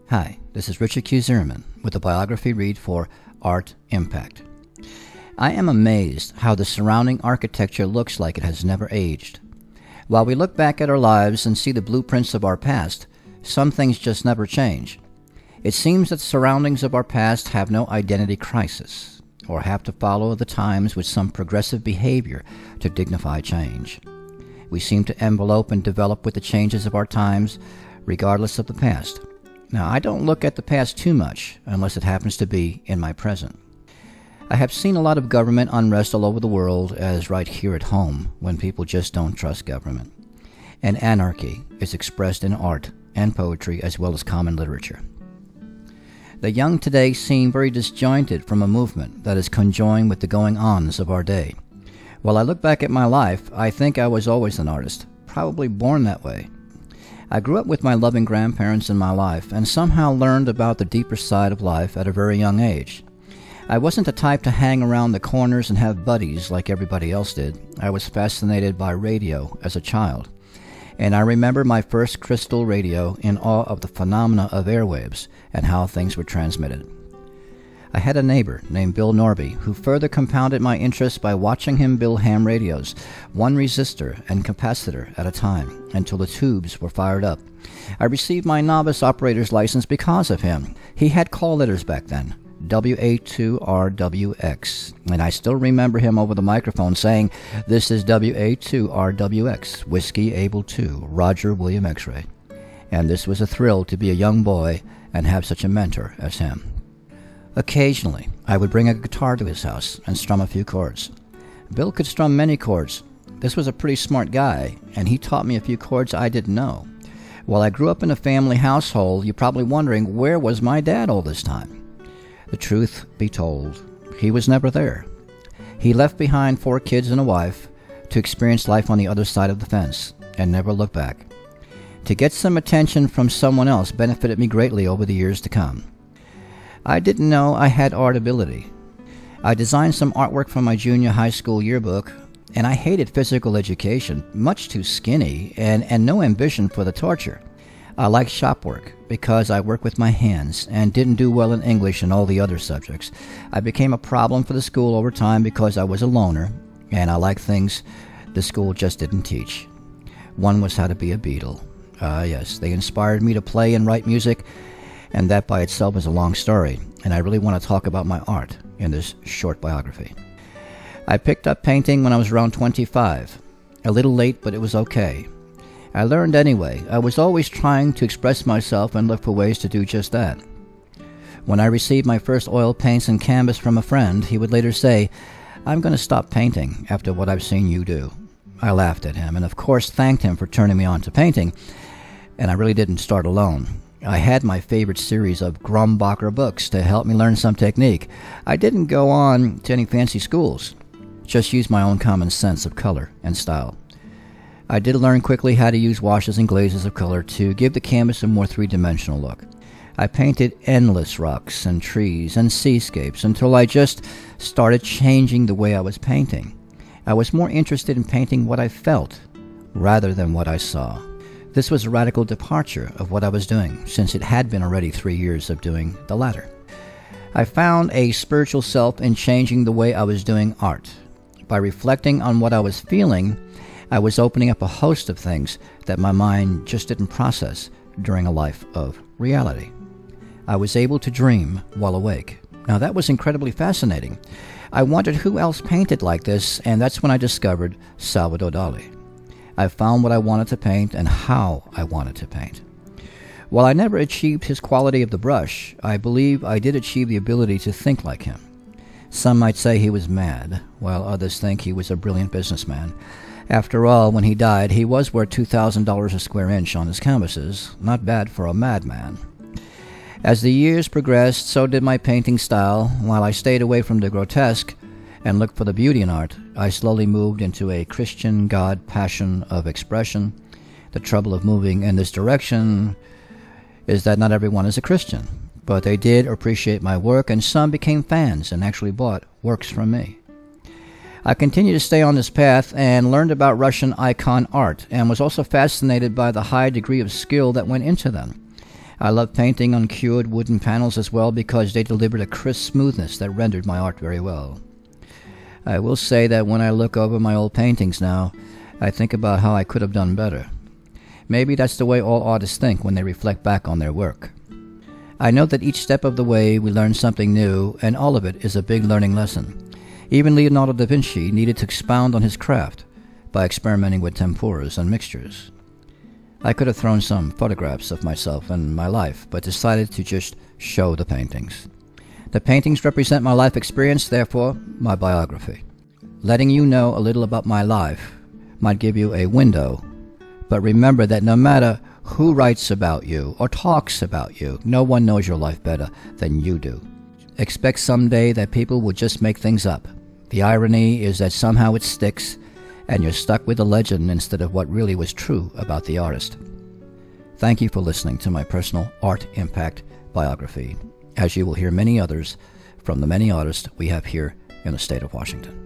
Hi, this is Richard Q. Zimmerman with a biography read for Art Impact. I am amazed how the surrounding architecture looks like it has never aged. While we look back at our lives and see the blueprints of our past, some things just never change. It seems that the surroundings of our past have no identity crisis, or have to follow the times with some progressive behavior to dignify change. We seem to envelope and develop with the changes of our times, regardless of the past. Now, I don't look at the past too much, unless it happens to be in my present. I have seen a lot of government unrest all over the world, as right here at home, when people just don't trust government. And anarchy is expressed in art and poetry, as well as common literature. The young today seem very disjointed from a movement that is conjoined with the going-ons of our day. While I look back at my life, I think I was always an artist, probably born that way. I grew up with my loving grandparents in my life and somehow learned about the deeper side of life at a very young age. I wasn't the type to hang around the corners and have buddies like everybody else did. I was fascinated by radio as a child, and I remember my first crystal radio in awe of the phenomena of airwaves and how things were transmitted. I had a neighbor named Bill Norby who further compounded my interest by watching him build ham radios, one resistor and capacitor at a time, until the tubes were fired up. I received my novice operator's license because of him. He had call letters back then, WA2RWX, and I still remember him over the microphone saying, "This is WA2RWX, Whiskey Able 2, Roger William X-Ray." And this was a thrill to be a young boy and have such a mentor as him. Occasionally, I would bring a guitar to his house and strum a few chords. Bill could strum many chords. This was a pretty smart guy, and he taught me a few chords I didn't know. While I grew up in a family household, you're probably wondering, where was my dad all this time? The truth be told, he was never there. He left behind 4 kids and a wife to experience life on the other side of the fence and never look back. To get some attention from someone else benefited me greatly over the years to come. I didn't know I had art ability. I designed some artwork for my junior high school yearbook, and I hated physical education, much too skinny, and no ambition for the torture. I liked shop work because I worked with my hands and didn't do well in English and all the other subjects. I became a problem for the school over time because I was a loner, and I liked things the school just didn't teach. One was how to be a Beatle. Yes, they inspired me to play and write music, and that by itself is a long story, and I really want to talk about my art in this short biography. I picked up painting when I was around 25. A little late, but it was okay. I learned anyway. I was always trying to express myself and look for ways to do just that. When I received my first oil paints and canvas from a friend, he would later say, "I'm going to stop painting after what I've seen you do." I laughed at him and of course thanked him for turning me on to painting, and I really didn't start alone. I had my favorite series of Grumbacher books to help me learn some technique. I didn't go on to any fancy schools, just used my own common sense of color and style. I did learn quickly how to use washes and glazes of color to give the canvas a more three-dimensional look. I painted endless rocks and trees and seascapes until I just started changing the way I was painting. I was more interested in painting what I felt rather than what I saw. This was a radical departure of what I was doing, since it had been already 3 years of doing the latter. I found a spiritual self in changing the way I was doing art. By reflecting on what I was feeling, I was opening up a host of things that my mind just didn't process during a life of reality. I was able to dream while awake. Now that was incredibly fascinating. I wondered who else painted like this, and that's when I discovered Salvador Dali. I found what I wanted to paint and how I wanted to paint. While I never achieved his quality of the brush, I believe I did achieve the ability to think like him. Some might say he was mad, while others think he was a brilliant businessman. After all, when he died, he was worth $2,000 a square inch on his canvases. Not bad for a madman. As the years progressed, so did my painting style. While I stayed away from the grotesque and looked for the beauty in art, I slowly moved into a Christian God passion of expression. The trouble of moving in this direction is that not everyone is a Christian, but they did appreciate my work, and some became fans and actually bought works from me. I continued to stay on this path and learned about Russian icon art, and was also fascinated by the high degree of skill that went into them. I love painting on cured wooden panels as well because they delivered a crisp smoothness that rendered my art very well. I will say that when I look over my old paintings now, I think about how I could have done better. Maybe that's the way all artists think when they reflect back on their work. I know that each step of the way we learn something new, and all of it is a big learning lesson. Even Leonardo da Vinci needed to expound on his craft by experimenting with temperas and mixtures. I could have thrown some photographs of myself and my life, but decided to just show the paintings. The paintings represent my life experience, therefore my biography. Letting you know a little about my life might give you a window, but remember that no matter who writes about you or talks about you, no one knows your life better than you do. Expect someday that people will just make things up. The irony is that somehow it sticks, and you're stuck with the legend instead of what really was true about the artist. Thank you for listening to my personal art impact biography, as you will hear many others from the many artists we have here in the state of Washington.